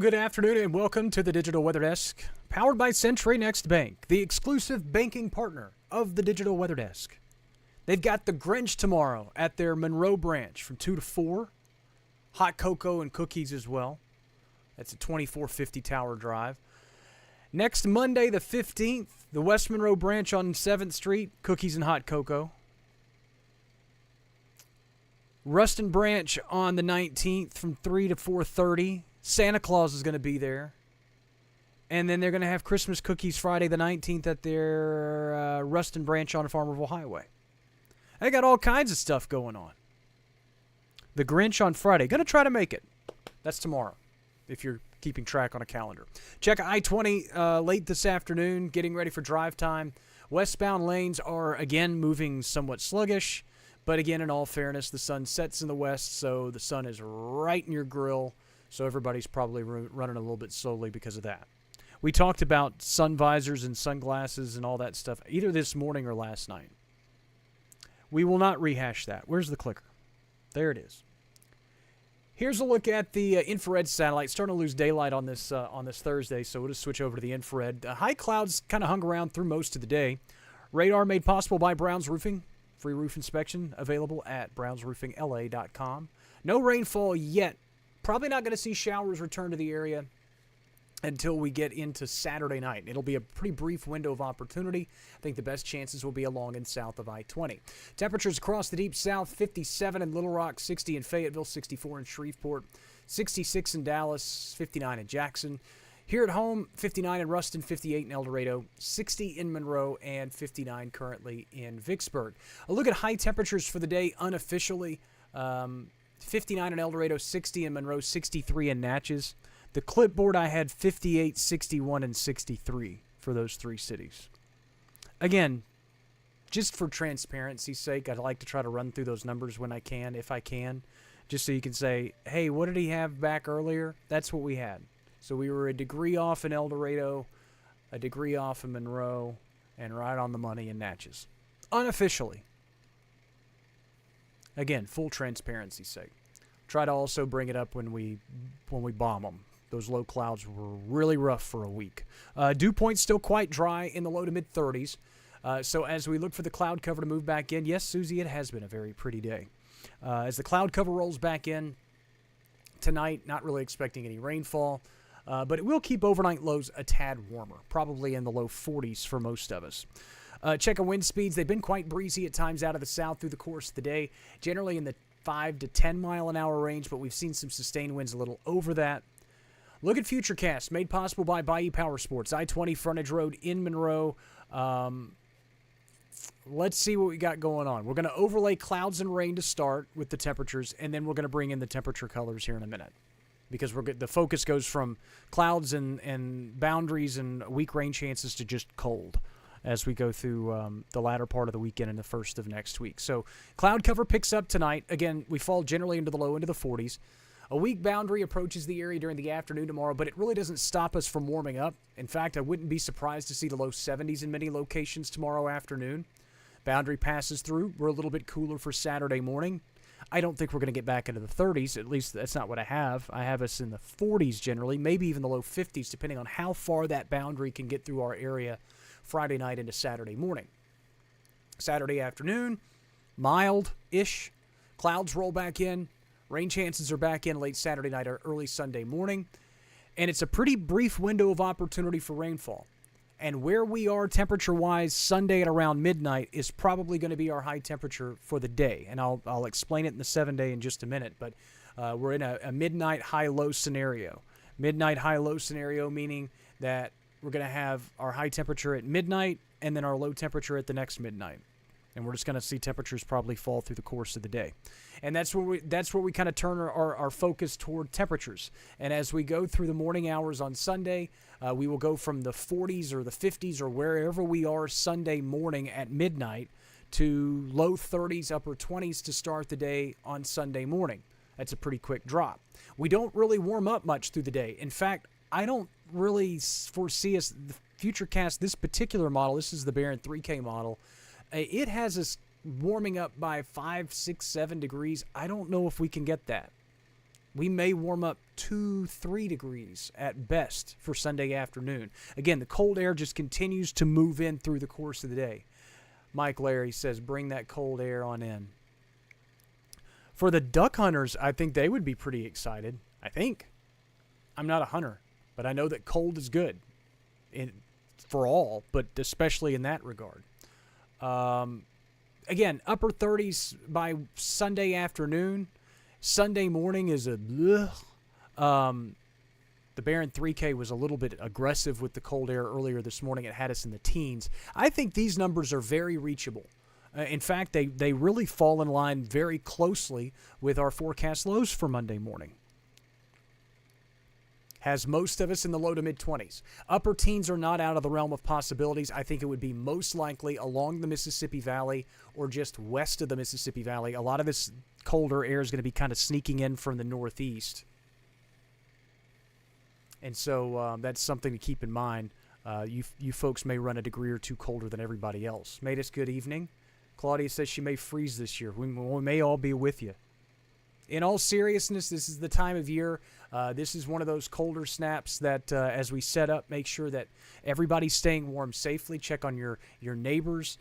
good afternoon, and welcome to the Digital Weather Desk, powered by Century Next Bank, the exclusive banking partner of the Digital Weather Desk. They've got the Grinch tomorrow at their Monroe branch from 2 to 4. Hot cocoa and cookies as well. That's a 2450 Tower Drive. Next Monday, the 15th, the West Monroe branch on 7th Street, cookies and hot cocoa. Ruston branch on the 19th from 3 to 4:30. Santa Claus is going to be there. And then they're going to have Christmas cookies Friday the 19th at their Ruston branch on Farmerville Highway. They got all kinds of stuff going on. The Grinch on Friday. Going to try to make it. That's tomorrow, if you're keeping track on a calendar. Check I-20 late this afternoon, getting ready for drive time. Westbound lanes are, again, moving somewhat sluggish. But again, in all fairness, the sun sets in the west, so the sun is right in your grill. So everybody's probably running a little bit slowly because of that. We talked about sun visors and sunglasses and all that stuff either this morning or last night. We will not rehash that. Where's the clicker? There it is. Here's a look at the infrared satellite. Starting to lose daylight on this Thursday, so we'll just switch over to the infrared. High clouds kind of hung around through most of the day. Radar made possible by Brown's Roofing. Free roof inspection available at brownsroofingla.com. No rainfall yet. Probably not going to see showers return to the area until we get into Saturday night. It'll be a pretty brief window of opportunity. I think the best chances will be along and south of I-20. Temperatures across the deep south, 57 in Little Rock, 60 in Fayetteville, 64 in Shreveport, 66 in Dallas, 59 in Jackson. Here at home, 59 in Ruston, 58 in El Dorado, 60 in Monroe, and 59 currently in Vicksburg. A look at high temperatures for the day unofficially. 59 in El Dorado, 60 in Monroe, 63 in Natchez. The clipboard I had 58, 61, and 63 for those three cities. Again, just for transparency's sake, I'd like to try to run through those numbers when I can, if I can, just so you can say, hey, what did he have back earlier? That's what we had. So we were a degree off in El Dorado, a degree off in Monroe, and right on the money in Natchez. Unofficially. Again, full transparency's sake. Try to also bring it up when we bomb them. Those low clouds were really rough for a week. Dew point's still quite dry in the low to mid-30s. So as we look for the cloud cover to move back in, yes, Susie, it has been a very pretty day. As the cloud cover rolls back in tonight, not really expecting any rainfall. But it will keep overnight lows a tad warmer, probably in the low 40s for most of us. Check our wind speeds. They've been quite breezy at times out of the south through the course of the day, generally in the 5 to 10 mile an hour range, but we've seen some sustained winds a little over that. Look at Futurecast, made possible by Bayou Power Sports, I-20 Frontage Road in Monroe. Let's see what we got going on. We're going to overlay clouds and rain to start with the temperatures, and then we're going to bring in the temperature colors here in a minute. Because the focus goes from clouds and boundaries and weak rain chances to just cold as we go through the latter part of the weekend and the first of next week. So cloud cover picks up tonight. Again, we fall generally into the low into the 40s. A weak boundary approaches the area during the afternoon tomorrow, but it really doesn't stop us from warming up. In fact, I wouldn't be surprised to see the low 70s in many locations tomorrow afternoon. Boundary passes through. We're a little bit cooler for Saturday morning. I don't think we're going to get back into the 30s. At least that's not what I have. I have us in the 40s generally, maybe even the low 50s, depending on how far that boundary can get through our area Friday night into Saturday morning. Saturday afternoon, mild-ish. Clouds roll back in. Rain chances are back in late Saturday night or early Sunday morning. And it's a pretty brief window of opportunity for rainfall. And where we are temperature-wise Sunday at around midnight is probably going to be our high temperature for the day. And I'll explain it in the 7-day in just a minute. But we're in a midnight high-low scenario. Midnight high-low scenario meaning that we're going to have our high temperature at midnight and then our low temperature at the next midnight. And we're just going to see temperatures probably fall through the course of the day. And that's where we kind of turn our focus toward temperatures. And as we go through the morning hours on Sunday, we will go from the 40s or the 50s or wherever we are Sunday morning at midnight to low 30s, upper 20s to start the day on Sunday morning. That's a pretty quick drop. We don't really warm up much through the day. In fact, I don't really foresee us, the Futurecast, this particular model, this is the Barron 3K model, it has us warming up by 5, 6, 7 degrees. I don't know if we can get that. We may warm up 2-3 degrees at best for Sunday afternoon. Again, the cold air just continues to move in through the course of the day. Mike Larry says, bring that cold air on in. For the duck hunters, I think they would be pretty excited. I think. I'm not a hunter, but I know that cold is good for all, but especially in that regard. Again, upper 30s by Sunday afternoon. Sunday morning is a bleh. The Baron 3K was a little bit aggressive with the cold air earlier this morning. It had us in the teens. I think these numbers are very reachable. In fact, they really fall in line very closely with our forecast lows for Monday morning. Has most of us in the low to mid-20s. Upper teens are not out of the realm of possibilities. I think it would be most likely along the Mississippi Valley or just west of the Mississippi Valley. A lot of this colder air is going to be kind of sneaking in from the northeast. And so that's something to keep in mind. You folks may run a degree or two colder than everybody else. Matus, good evening. Claudia says she may freeze this year. We may all be with you. In all seriousness, this is the time of year. This is one of those colder snaps that as we set up, make sure that everybody's staying warm safely. Check on your neighbors.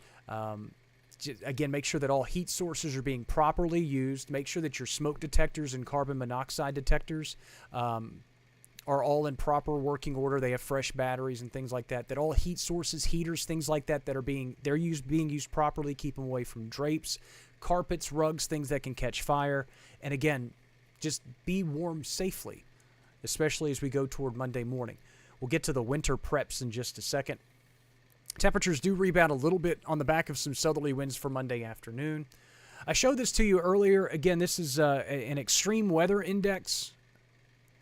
Again, make sure that all heat sources are being properly used. Make sure that your smoke detectors and carbon monoxide detectors are all in proper working order. They have fresh batteries and things like that. That all heat sources, heaters, things like that are being used properly. Keep them away from drapes, carpets, rugs, things that can catch fire. And again, just be warm safely, especially as we go toward Monday morning. We'll get to the winter preps in just a second. Temperatures do rebound a little bit on the back of some southerly winds for Monday afternoon. I showed this to you earlier. Again, this is an extreme weather index.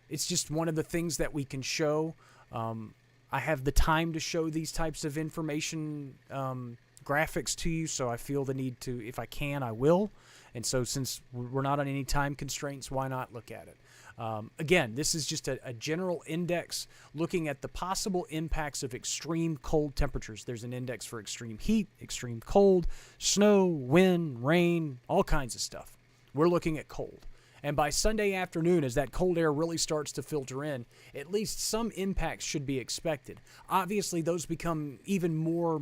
It's just one of the things that we can show. I have the time to show these types of information graphics to you, so I feel the need to, if I can, I will. And so since we're not on any time constraints, why not look at it? Again, this is just a general index looking at the possible impacts of extreme cold temperatures. There's an index for extreme heat, extreme cold, snow, wind, rain, all kinds of stuff. We're looking at cold. And by Sunday afternoon, as that cold air really starts to filter in, at least some impacts should be expected. Obviously, those become even more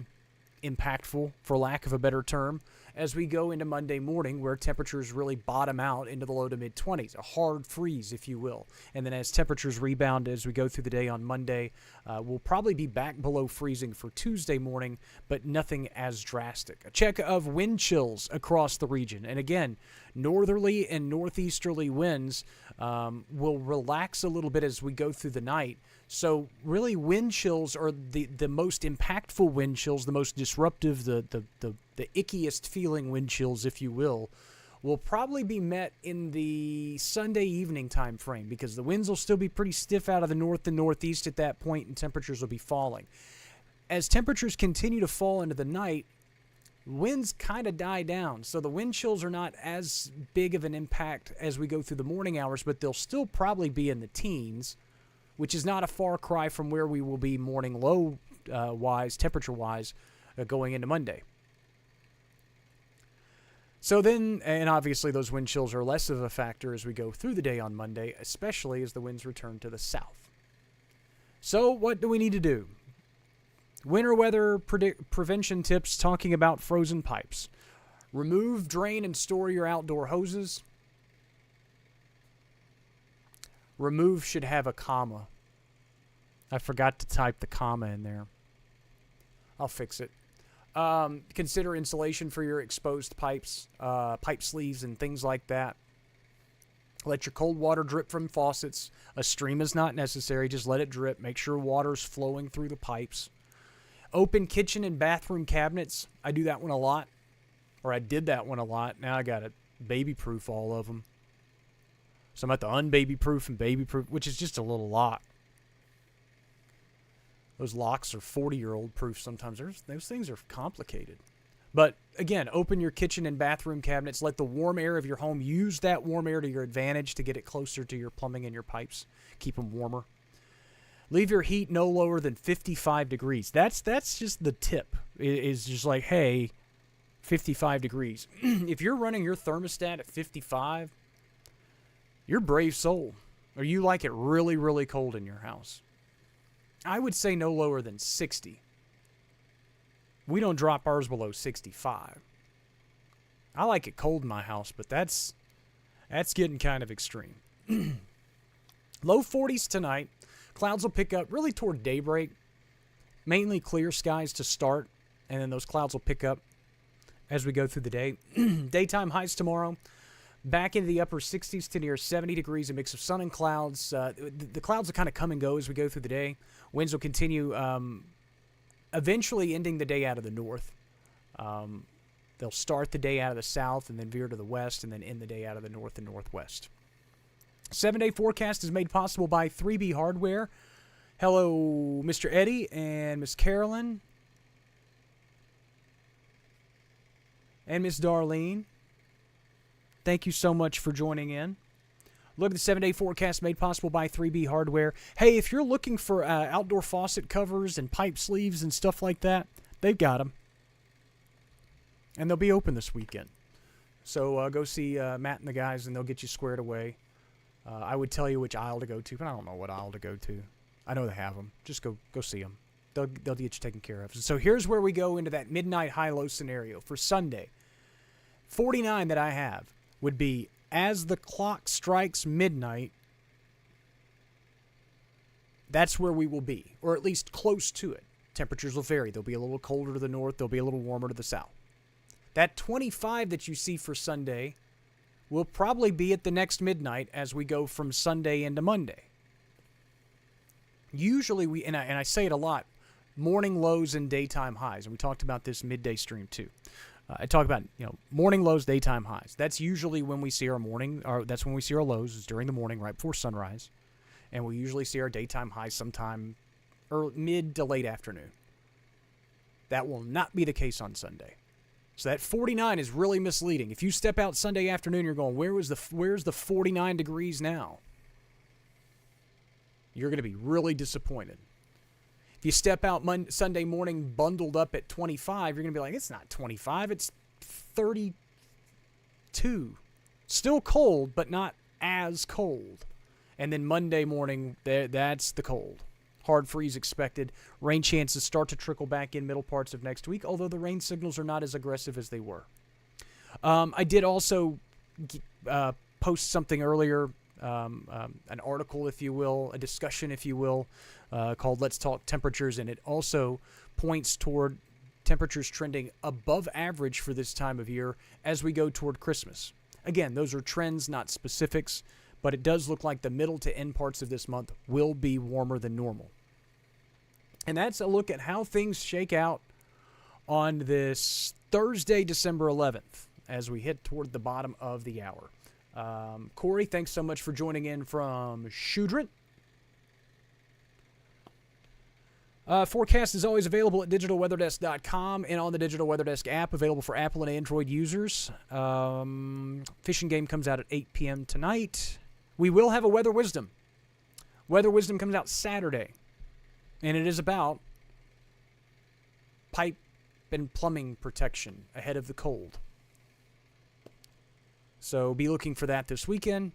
impactful, for lack of a better term, as we go into Monday morning, where temperatures really bottom out into the low to mid-20s, a hard freeze, if you will. And then as temperatures rebound as we go through the day on Monday, we'll probably be back below freezing for Tuesday morning, but nothing as drastic. A check of wind chills across the region. And again, northerly and northeasterly winds will relax a little bit as we go through the night. So really wind chills are the most impactful wind chills, the most disruptive, the ickiest feeling wind chills, if you will probably be met in the Sunday evening time frame, because the winds will still be pretty stiff out of the north and northeast at that point, and temperatures will be falling. As temperatures continue to fall into the night, winds kind of die down, so the wind chills are not as big of an impact as we go through the morning hours, but they'll still probably be in the teens, which is not a far cry from where we will be morning low wise, temperature-wise, going into Monday. So then, and obviously those wind chills are less of a factor as we go through the day on Monday, especially as the winds return to the south. So what do we need to do? Winter weather prevention tips talking about frozen pipes. Remove, drain, and store your outdoor hoses. Remove should have a comma. I forgot to type the comma in there. I'll fix it. Consider insulation for your exposed pipes, pipe sleeves, and things like that. Let your cold water drip from faucets. A stream is not necessary. Just let it drip. Make sure water's flowing through the pipes. Open kitchen and bathroom cabinets. I do that one a lot. Or I did that one a lot. Now I got to baby-proof all of them. So I'm at the unbaby-proof and baby-proof, which is just a little lot. Those locks are 40-year-old proof sometimes. Those things are complicated. But, again, open your kitchen and bathroom cabinets. Let the warm air of your home use that warm air to your advantage to get it closer to your plumbing and your pipes. Keep them warmer. Leave your heat no lower than 55 degrees. That's just the tip. It's just like, hey, 55 degrees. If you're running your thermostat at 55, You're a brave soul. Or you like it really, really cold in your house. I would say no lower than 60. We don't drop ours below 65. I like it cold in my house, but that's getting kind of extreme. Low 40s tonight. Clouds will pick up really toward daybreak. Mainly clear skies to start, and then those clouds will pick up as we go through the day. Daytime highs tomorrow. Back into the upper 60s to near 70 degrees, a mix of sun and clouds. The clouds will kind of come and go as we go through the day. Winds will continue, eventually ending the day out of the north. They'll start the day out of the south and then veer to the west and then end the day out of the north and northwest. 7-day forecast is made possible by 3B Hardware. Hello, Mr. Eddie and Miss Carolyn and Miss Darlene. Thank you so much for joining in. Look at the 7-day forecast made possible by 3B Hardware. Hey, if you're looking for outdoor faucet covers and pipe sleeves and stuff like that, they've got them. And they'll be open this weekend. So go see Matt and the guys, and they'll get you squared away. I would tell you which aisle to go to, but I don't know what aisle to go to. I know they have them. Just go see them. They'll get you taken care of. So here's where we go into that midnight high-low scenario for Sunday. 49 that I have would be as the clock strikes midnight, that's where we will be, or at least close to it. Temperatures will vary. They'll be a little colder to the north. They'll be a little warmer to the south. That 25 that you see for Sunday will probably be at the next midnight as we go from Sunday into Monday. Usually and I say it a lot, morning lows and daytime highs, and we talked about this midday stream too. I talk about morning lows, daytime highs. That's usually when we see our that's when we see our lows is during the morning, right before sunrise, and we usually see our daytime highs sometime mid to late afternoon. That will not be the case on Sunday. So that 49 is really misleading. If you step out Sunday afternoon, you're going, where's the 49 degrees now? You're going to be really disappointed. If you step out Sunday morning bundled up at 25, you're going to be like, it's not 25, it's 32. Still cold, but not as cold. And then Monday morning, that's the cold. Hard freeze expected. Rain chances start to trickle back in middle parts of next week, although the rain signals are not as aggressive as they were. I did also post something earlier, an article, if you will, a discussion, if you will, called Let's Talk Temperatures, and it also points toward temperatures trending above average for this time of year as we go toward Christmas. Again, those are trends, not specifics, but it does look like the middle to end parts of this month will be warmer than normal. And that's a look at how things shake out on this Thursday, December 11th, as we hit toward the bottom of the hour. Corey, thanks so much for joining in from Shudrint. Forecast is always available at digitalweatherdesk.com and on the Digital Weather Desk app, available for Apple and Android users. Fishing game comes out at 8 p.m. tonight. We will have a Weather Wisdom. Weather Wisdom comes out Saturday, and it is about pipe and plumbing protection ahead of the cold. So be looking for that this weekend.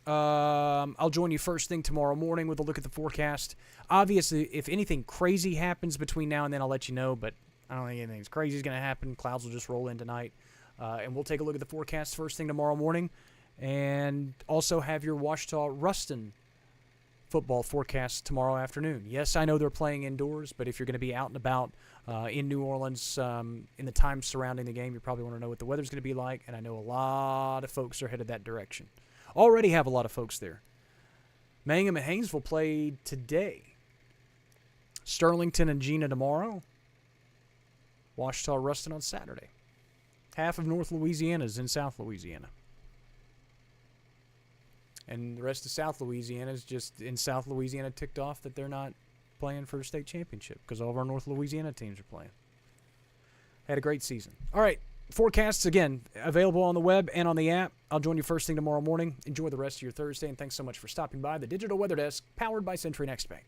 I'll join you first thing tomorrow morning with a look at the forecast. Obviously, if anything crazy happens between now and then, I'll let you know, but I don't think anything crazy is going to happen. Clouds will just roll in tonight. And we'll take a look at the forecast first thing tomorrow morning. And also have your Ouachita Ruston football forecast tomorrow afternoon. Yes, I know they're playing indoors, but if you're going to be out and about in New Orleans in the time surrounding the game, you probably want to know what the weather's going to be like, and I know a lot of folks are headed that direction. Already have a lot of folks there. Mangum and Haynesville play today. Sterlington and Gina tomorrow. Ouachita Ruston on Saturday. Half of North Louisiana is in South Louisiana. And the rest of South Louisiana is just in South Louisiana ticked off that they're not playing for a state championship because all of our North Louisiana teams are playing. Had a great season. All right. Forecasts, again, available on the web and on the app. I'll join you first thing tomorrow morning. Enjoy the rest of your Thursday, and thanks so much for stopping by the Digital Weather Desk, powered by Century Next Bank.